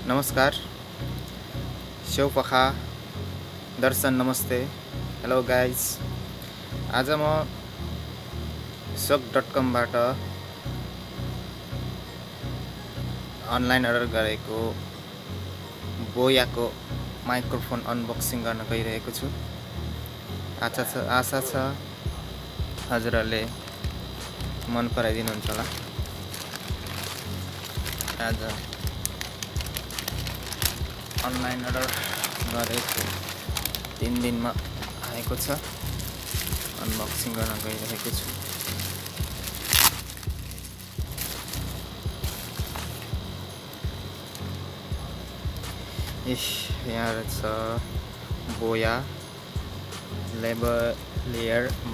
नमस्कार शिवपखा दर्शन नमस्ते hello guys आज म sok.com बाट अनलाइन अर्डर गरेको बोयाको माइक्रोफोन अनबक्सिङ गर्न गइरहेको छु। आशा छ हजुरहरूले मन पराइदिनुहुन्छ होला। आज अनलाइन अर्डर गरेको 3 दिनमा आएको छ। अनबक्सिङ गर्न गइरहेको छु। यहाँ छ बोया लेबर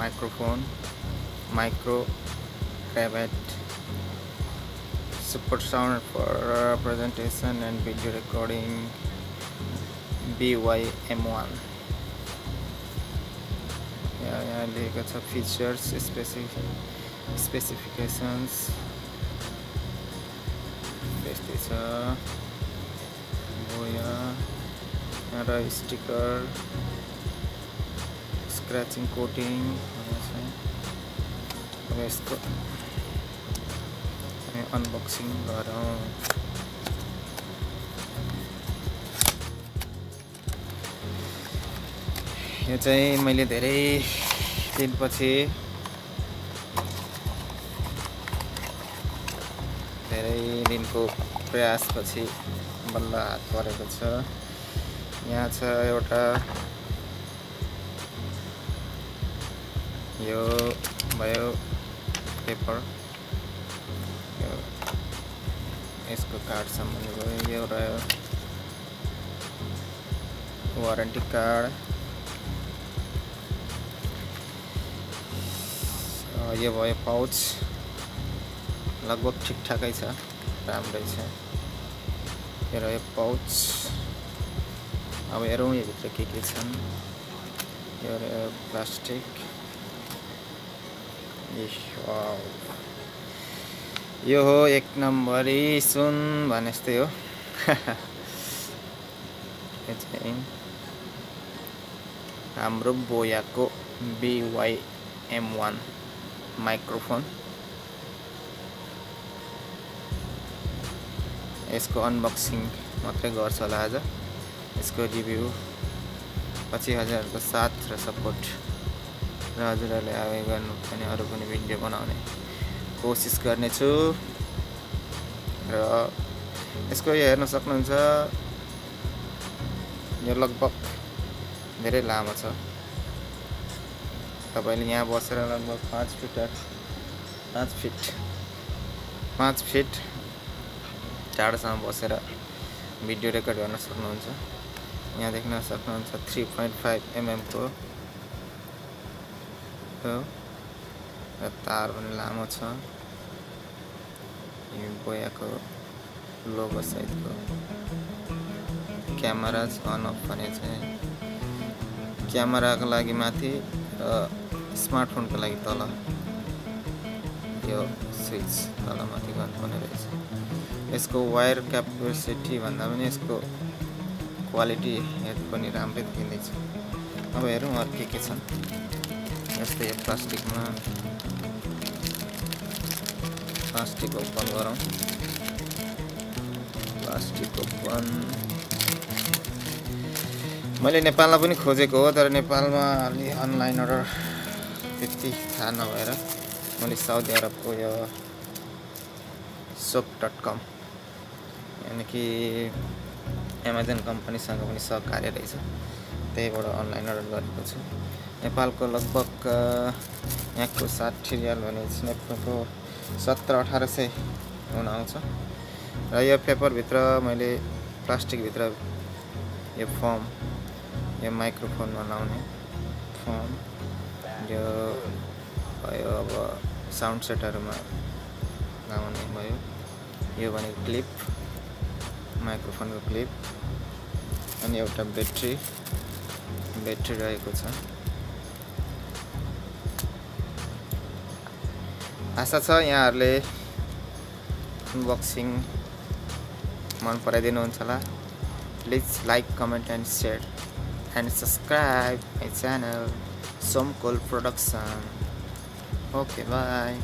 माइक्रोफोन माइक्रो क्रावेट super sound for presentation and video recording BY-M1 यहाँ लेखेको छ features specifications त्यस्तै छ बोया र स्टिकर स्क्रैचिङ कोटिङ अब यसको अनबक्सिङ गरौँ। यो चाहिँ मैले धेरै दिनपछि धेरै दिनको प्रयासपछि बल्ल हात परेको छ। यहाँ छ एउटा यो भयो पेपर यसको कार्डसम्म भयो। यो रह्यो वारेन्टी कार्ड। यो भयो पाउच लगभग ठिकठाकै छ राम्रै छ। यो रह्यो पाउच। अब हेरौँ यो भित्र के छन्। यो रह्यो प्लास्टिक। यो हो 1 नम्बरी सुन भने जस्तै हो। यो चाहिँ हाम्रो बोयाको BY-M1 माइक्रोफोन। यसको अनबक्सिङ मात्रै गर्छ होला आज। यसको रिभ्यू पछि हजुरहरूको साथ र सपोर्ट र हजुरहरूले आगे गर्नु भने अरू पनि भिडियो बनाउने कोसिस गर्नेछु। र यसको यो हेर्न सक्नुहुन्छ यो लगभग धेरै लामो छ। तपाईले यहाँ बसेर लगभग 5 फिट टाढोसम्म बसेर भिडियो रेकर्ड गर्न सक्नुहुन्छ। यहाँ देख्न सक्नुहुन्छ 3.5 mm को र तार पनि लामो छ। यो बोयाको लोगो सहितको क्यामेरा अन अफ भने चाहिँ क्यामेराको लागि माथि र स्मार्टफोनको लागि तल यो स्विच तल माथि गर्नुपर्ने रहेछ। यसको वायर क्यापेसिटी भन्दा पनि यसको क्वालिटी पनि राम्रै देखिँदैछ। अब हेरौँ अरू के छन्। यस्तै यो प्लास्टिक ओपन गरौँ। प्लास्टिक ओपन मैले नेपालमा पनि खोजेको हो तर नेपालमा अलि अनलाइन अर्डर त्यति थाहा नभएर मैले साउदी अरबको यो sok.com यानि कि एमाजोन कम्पनीसँग पनि सहकार्य रहेछ। त्यहीबाट अनलाइन अर्डर गरेको छु। नेपालको लगभग यहाँको 60 रियाल भने नेपालको 1700-1800 हुन आउँछ। र यो पेपरभित्र मैले प्लास्टिकभित्र यो फर्म यो माइक्रोफोनमा लाउने फर्म यो भयो। अब साउन्ड सेटहरूमा लाउने भयो। यो भनेको क्लिप माइक्रोफोनको क्लिप अनि एउटा ब्याट्री रहेको छ। आशा छ यहाँहरूले अनबक्सिङ मन पराइदिनुहुन्छ होला। Please like, comment and share and subscribe my channel Somkol production. Okay by.